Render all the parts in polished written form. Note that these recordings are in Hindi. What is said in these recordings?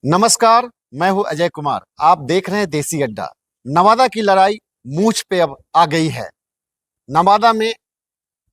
नमस्कार, मैं हूं अजय कुमार। आप देख रहे हैं देसी अड्डा। नवादा की लड़ाई मूंछ पे अब आ गई है। नवादा में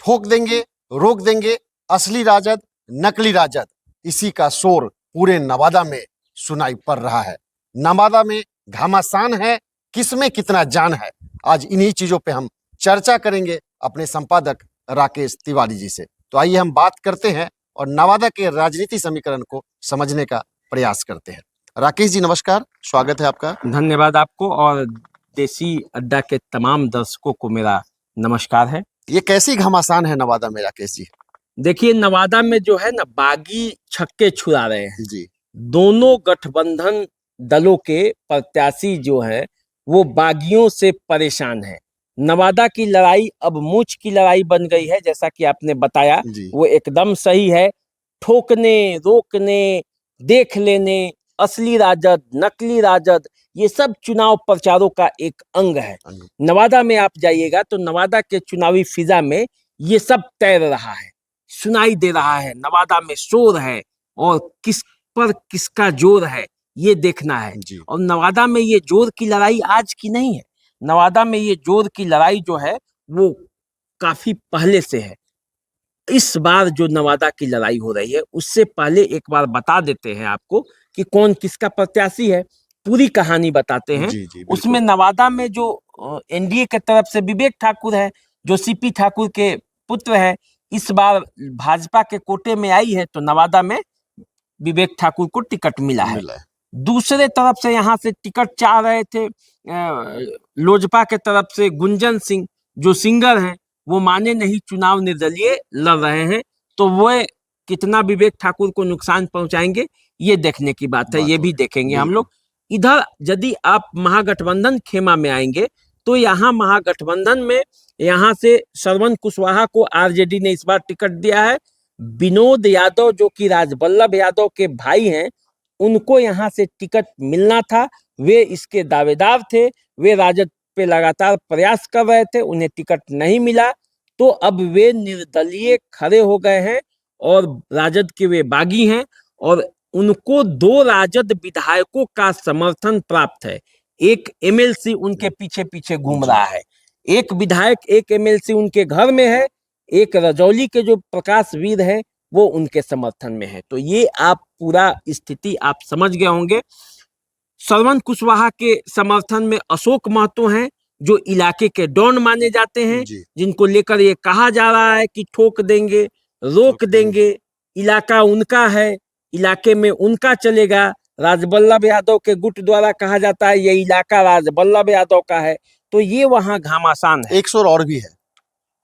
ठोक देंगे, रोक देंगे, असली राजद, नकली राजद, इसी का शोर पूरे नवादा में सुनाई पड़ रहा है। नवादा में घमासान है, किसमें कितना जान है। आज इन्हीं चीजों पे हम चर्चा करेंगे अपने संपादक राकेश तिवारी जी से। तो आइए हम बात करते हैं और नवादा के राजनीति समीकरण को समझने का प्रयास करते हैं। राकेश जी नमस्कार, स्वागत है आपका। धन्यवाद आपको और देसी अड्डा के तमाम दर्शकों को मेरा नमस्कार है। ये कैसी घमासान है नवादा में राकेश जी? देखिए, नवादा में जो है ना, बागी छक्के छुड़ा रहे हैं जी दोनों गठबंधन दलों के प्रत्याशी जो है वो बागियों से परेशान है। नवादा की लड़ाई अब मूंछ की लड़ाई बन गई है, जैसा कि आपने बताया जी वो एकदम सही है। ठोकने, रोकने, देख लेने, असली राजद, नकली राजद, ये सब चुनाव प्रचारों का एक अंग है। नवादा में आप जाइएगा तो नवादा के चुनावी फिजा में ये सब तैर रहा है, सुनाई दे रहा है। नवादा में शोर है और किस पर किसका जोर है ये देखना है। जी और नवादा में ये जोर की लड़ाई आज की नहीं है। नवादा में ये जोर की लड़ाई जो है वो काफी पहले से है। इस बार जो नवादा की लड़ाई हो रही है उससे पहले एक बार बता देते हैं आपको कि कौन किसका प्रत्याशी है। पूरी कहानी बताते हैं। जी जी बिल्कुल। उसमें नवादा में जो एनडीए के तरफ से विवेक ठाकुर है, जो सीपी ठाकुर के पुत्र है, इस बार भाजपा के कोटे में आई है तो नवादा में विवेक ठाकुर को टिकट मिला है। दूसरे तरफ से यहाँ से टिकट चाह रहे थे लोजपा के तरफ से गुंजन सिंह, जो सिंगर हैं, वो माने नहीं, चुनाव निर्दलीय लड़ रहे हैं। तो वो कितना विवेक ठाकुर को नुकसान पहुंचाएंगे ये देखने की बात है, ये भी देखेंगे हम लोग। इधर यदि आप महागठबंधन खेमा में आएंगे तो यहाँ महागठबंधन में यहाँ से श्रवण कुशवाहा को आरजेडी ने इस बार टिकट दिया है। विनोद यादव जो कि राजबल्लभ यादव के भाई हैं, उनको यहाँ से टिकट मिलना था, वे इसके दावेदार थे। वे राजद पे लगातार प्रयास कर रहे थे, उन्हें टिकट नहीं मिला तो अब वे निर्दलीय खड़े हो गए हैं और राजद के वे बागी हैं और उनको दो राजद विधायकों का समर्थन प्राप्त है। एक एमएलसी उनके पीछे पीछे घूम रहा है, एक विधायक, एक एमएलसी उनके घर में है, एक रजौली के जो प्रकाश वीर है वो उनके समर्थन में है। तो ये आप पूरा स्थिति आप समझ गए होंगे। श्रवण कुशवाहा के समर्थन में अशोक महतो हैं, जो इलाके के डॉन माने जाते हैं, जिनको लेकर ये कहा जा रहा है कि ठोक देंगे, रोक देंगे, इलाका उनका है, इलाके में उनका चलेगा। राजबल्लभ यादव के गुट द्वारा कहा जाता है ये इलाका राजबल्लभ यादव का है। तो ये वहां घमासान है। एक शोर और भी है,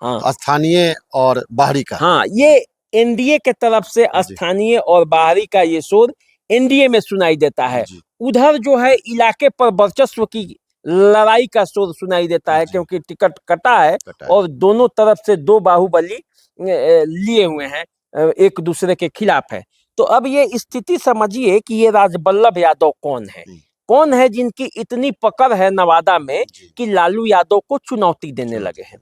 हाँ, स्थानीय और बाहरी का। हाँ, ये एनडीए के तरफ से स्थानीय और बाहरी का ये शोर एनडीए में सुनाई देता है। उधर जो है इलाके पर वर्चस्व की लड़ाई का शोर सुनाई देता है, क्योंकि टिकट कटा है और दोनों तरफ से दो बाहुबली लिए हुए हैं, एक दूसरे के खिलाफ है। तो अब ये स्थिति समझिए कि ये राजबल्लभ यादव कौन है जिनकी इतनी पकड़ है नवादा में कि लालू यादव को चुनौती देने लगे हैं।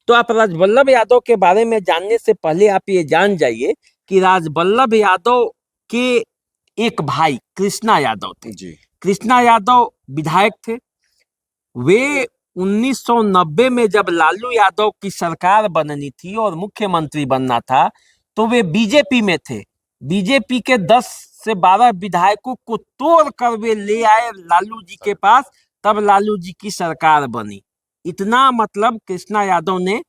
तो आप राजबल्लभ यादव के बारे में जानने से पहले आप ये जान जाइए कि राजबल्लभ यादव के एक भाई कृष्णा यादव थे। कृष्णा यादव विधायक थे। वे 1990 में जब लालू यादव की सरकार बननी थी और मुख्यमंत्री बनना था तो वे बीजेपी में थे। बीजेपी के 10 से 12 विधायकों को तोड़ कर वे ले आए लालू जी के पास, तब लालू जी की सरकार बनी। इतना मतलब कृष्णा यादव ने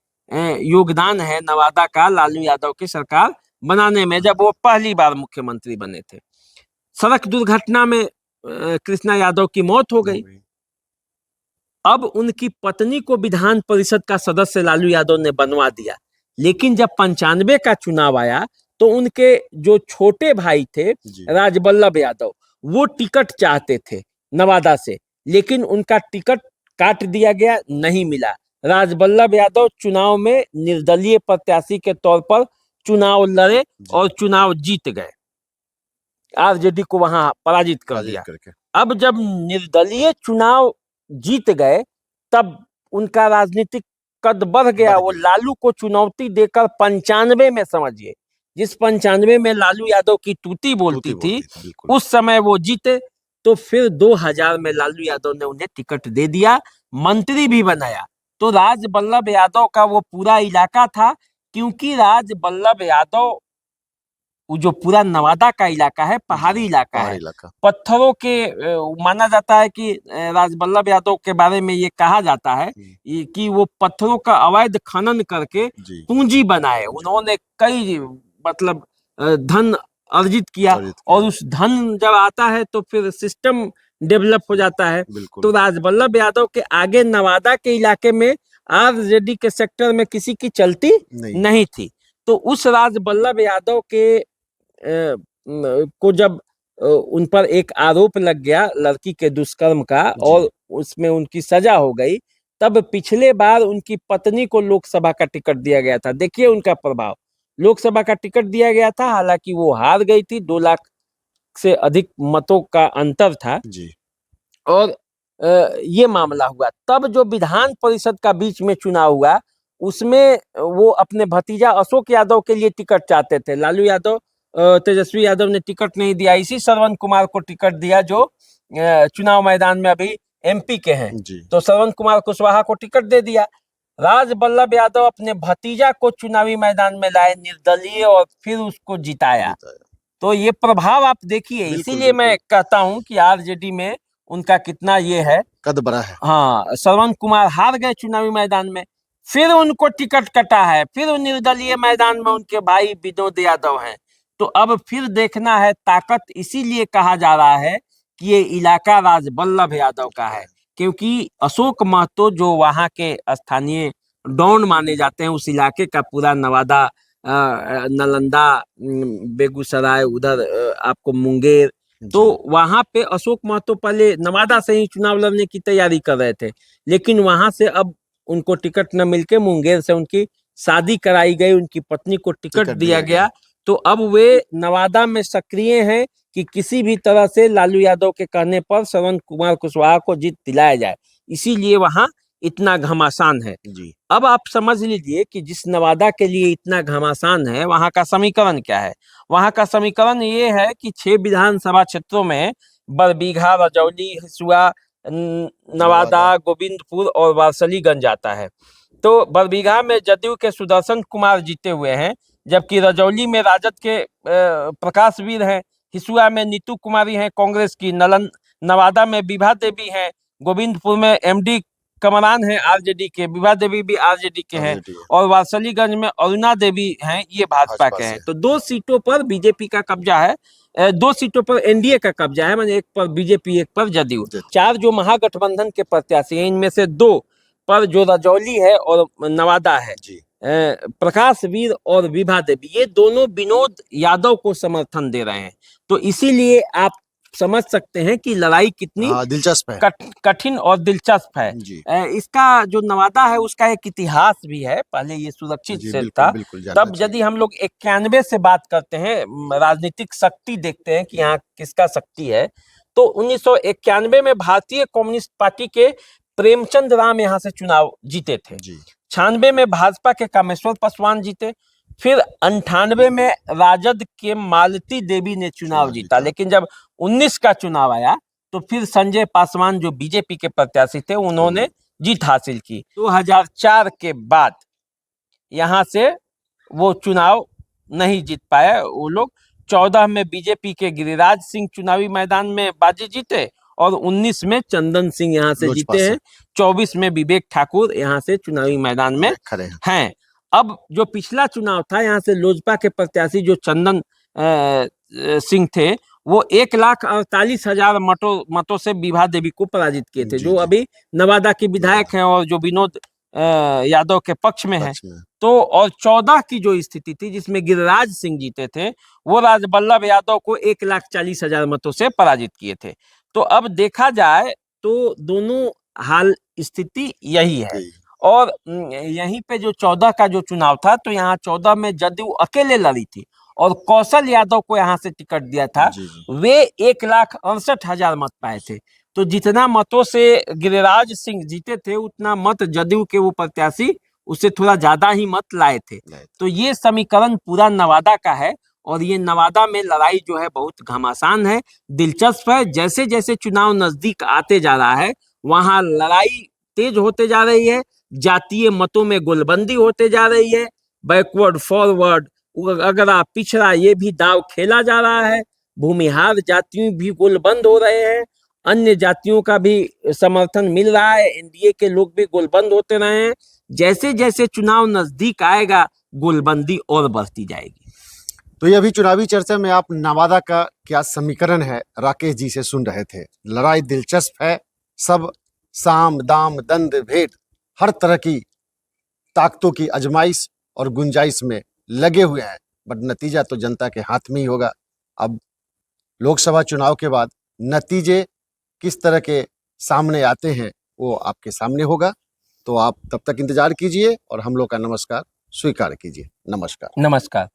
योगदान है नवादा का लालू यादव की सरकार बनाने में, जब वो पहली बार मुख्यमंत्री बने थे। सड़क दुर्घटना में कृष्णा यादव की मौत हो गई। अब उनकी पत्नी को विधान परिषद का सदस्य लालू यादव ने बनवा दिया, लेकिन जब 95 का चुनाव आया तो उनके जो छोटे भाई थे राजबल्लभ यादव, वो टिकट चाहते थे नवादा से, लेकिन उनका टिकट काट दिया गया, नहीं मिला। राजबल्लभ यादव चुनाव में निर्दलीय प्रत्याशी के तौर पर चुनाव लड़े और चुनाव जीत गए, आरजेडी को वहां पराजित कर दिया। अब जब निर्दलीय चुनाव जीत गए तब उनका राजनीतिक कद बढ़ गया। वो लालू को चुनौती देकर 95 में, समझिए जिस 95 में लालू यादव की तूती बोलती थी, बिल्कुल। उस समय वो जीते। तो फिर 2000 में लालू यादव ने उन्हें टिकट दे दिया, मंत्री भी बनाया। तो राज बल्लभ यादव का वो पूरा इलाका था, क्योंकि राज बल्लभ यादव, वो जो पूरा नवादा का इलाका है, पहाड़ी इलाका पहाड़ी है, इलाका। पत्थरों के माना जाता है कि राज बल्लभ यादव के बारे में ये कहा जाता है कि वो पत्थरों का अवैध खनन करके जी। पूंजी बनाए। उन्होंने कई मतलब धन अर्जित किया, और उस धन जब आता है तो फिर सिस्टम डेवलप हो जाता है। तो राज बल्लभ यादव के आगे नवादा के इलाके में आरजेडी के सेक्टर में किसी की चलती नहीं थी। तो उस राज बल्लभ यादव के को जब उन पर एक आरोप लग गया लड़की के दुष्कर्म का, और उसमें उनकी सजा हो गई, तब पिछले बार उनकी पत्नी को लोकसभा का टिकट दिया गया था। देखिए उनका प्रभाव, लोकसभा का टिकट दिया गया था, हालांकि वो हार गई थी, 2 लाख से अधिक मतों का अंतर था जी। और ये मामला हुआ। तब जो विधान परिषद का बीच में चुनाव हुआ, उसमें वो अपने भतीजा अशोक यादव के लिए टिकट चाहते थे। लालू यादव, तेजस्वी यादव ने टिकट नहीं दिया, इसी श्रवण कुमार को टिकट दिया जो चुनाव मैदान में अभी एमपी के हैं। तो श्रवण कुमार कुशवाहा को टिकट दे दिया। राज बल्लभ यादव अपने भतीजा को चुनावी मैदान में लाए निर्दलीय, और फिर उसको जिताया। तो ये प्रभाव आप देखिए, इसीलिए मैं कहता हूं कि आरजेडी में उनका कितना ये है, कद बड़ा है। हाँ, श्रवण कुमार हार गए चुनावी मैदान में, फिर उनको टिकट कटा है, फिर निर्दलीय मैदान में उनके भाई विनोद यादव हैं। तो अब फिर देखना है ताकत, इसीलिए कहा जा रहा है कि ये इलाका राज बल्लभ यादव का है, क्योंकि अशोक महतो जो वहां के स्थानीय डॉन माने जाते हैं, उस इलाके का पूरा नवादा, नालंदा, बेगूसराय, उधर आपको मुंगेर, तो वहां पे अशोक महतो पहले नवादा से ही चुनाव लड़ने की तैयारी कर रहे थे, लेकिन वहां से अब उनको टिकट न मिलके मुंगेर से उनकी शादी कराई गई, उनकी पत्नी को टिकट दिया गया। तो अब वे नवादा में सक्रिय हैं कि किसी भी तरह से लालू यादव के कहने पर श्रवण कुमार कुशवाहा को जीत दिलाया जाए, इसीलिए वहां इतना घमासान है। अब आप समझ लीजिए कि जिस नवादा के लिए इतना घमासान है, वहां का समीकरण क्या है। वहां का समीकरण ये है कि 6 विधानसभा क्षेत्रों में बरबीघा, रजौली, हिसुआ, नवादा, गोविंदपुर और वारसलीगंज आता है। तो बरबीघा में जदयू के सुदर्शन कुमार जीते हुए हैं, जबकि रजौली में राजद के प्रकाश वीर हैं, हिसुआ में नीतू कुमारी हैं कांग्रेस की, नवादा में विभा देवी हैं, गोविंदपुर में एमडी कमरान है आरजेडी के, विभा देवी भी आरजेडी के हैं, और वारसलीगंज में अरुणा देवी हैं, ये भाजपा के हैं। तो 2 सीटों पर बीजेपी का कब्जा है, 2 सीटों पर एनडीए का कब्जा है, माने एक पर बीजेपी, एक पर जदयू। 4 जो महागठबंधन के प्रत्याशी हैं, इनमें से 2 पर जो रजौली है और नवादा है, प्रकाश वीर और विभा देवी, ये दोनों विनोद यादव को समर्थन दे रहे हैं। तो इसीलिए आप समझ सकते हैं कि लड़ाई कितनी दिलचस्प है, कठिन और दिलचस्प है। इसका जो नवादा है उसका एक इतिहास भी है, पहले ये सुरक्षित सीट था। तब यदि हम लोग 91 से बात करते हैं, राजनीतिक शक्ति देखते हैं कि यहाँ किसका शक्ति है, तो 1991 में भारतीय कम्युनिस्ट पार्टी के प्रेमचंद राम यहाँ से चुनाव जीते थे। 96 में भाजपा के कामेश्वर पासवान जीते, फिर 98 में राजद के मालती देवी ने चुनाव जीता। लेकिन जब 19 का चुनाव आया तो फिर संजय पासवान जो बीजेपी के प्रत्याशी थे, उन्होंने जीत हासिल की। 2004 के बाद यहाँ से वो चुनाव नहीं जीत पाए वो लोग। 14 में बीजेपी के गिरिराज सिंह चुनावी मैदान में बाजी जीते, और 19 में चंदन सिंह यहाँ से जीते हैं। 24 में विवेक ठाकुर यहाँ से चुनावी मैदान में हैं। अब जो पिछला चुनाव था, यहाँ से लोजपा के प्रत्याशी जो चंदन सिंह थे, वो 1,48,000 मतों से विभा देवी को पराजित किए थे, जो अभी नवादा की विधायक हैं और जो विनोद यादव के पक्ष में है। तो और 14 की जो स्थिति थी जिसमें गिरिराज सिंह जीते थे, वो राज बल्लभ यादव को 1,40,000 मतों से पराजित किए थे। तो अब देखा जाए तो दोनों हाल स्थिति यही है। और यहीं पे जो 14 का जो चुनाव था, तो यहाँ 14 में जदयू अकेले लड़ी थी और कौशल यादव को यहाँ से टिकट दिया था। वे 1,68,000 मत पाए थे। तो जितना मतों से गिरिराज सिंह जीते थे, उतना मत जदयू के वो प्रत्याशी उससे थोड़ा ज्यादा ही मत लाए थे। तो ये समीकरण पूरा नवादा का है और ये नवादा में लड़ाई जो है बहुत घमासान है, दिलचस्प है। जैसे जैसे चुनाव नजदीक आते जा रहा है वहां लड़ाई तेज होते जा रही है, जातीय मतों में गोलबंदी होते जा रही है, बैकवर्ड फॉरवर्ड अगरा पिछड़ा ये भी दाव खेला जा रहा है, भूमिहार जातियों भी गोलबंद हो रहे हैं, अन्य जातियों का भी समर्थन मिल रहा है, एनडीए के लोग भी गोलबंद होते रहे हैं। जैसे जैसे चुनाव नजदीक आएगा गोलबंदी और बढ़ती जाएगी। तो ये अभी चुनावी चर्चा में आप नवादा का क्या समीकरण है राकेश जी से सुन रहे थे। लड़ाई दिलचस्प है, सब साम दाम दंड भेद हर तरह की ताकतों की आजमाइश और गुंजाइश में लगे हुए हैं, बट नतीजा तो जनता के हाथ में ही होगा। अब लोकसभा चुनाव के बाद नतीजे किस तरह के सामने आते हैं वो आपके सामने होगा। तो आप तब तक इंतजार कीजिए और हम लोग का नमस्कार स्वीकार कीजिए। नमस्कार। नमस्कार।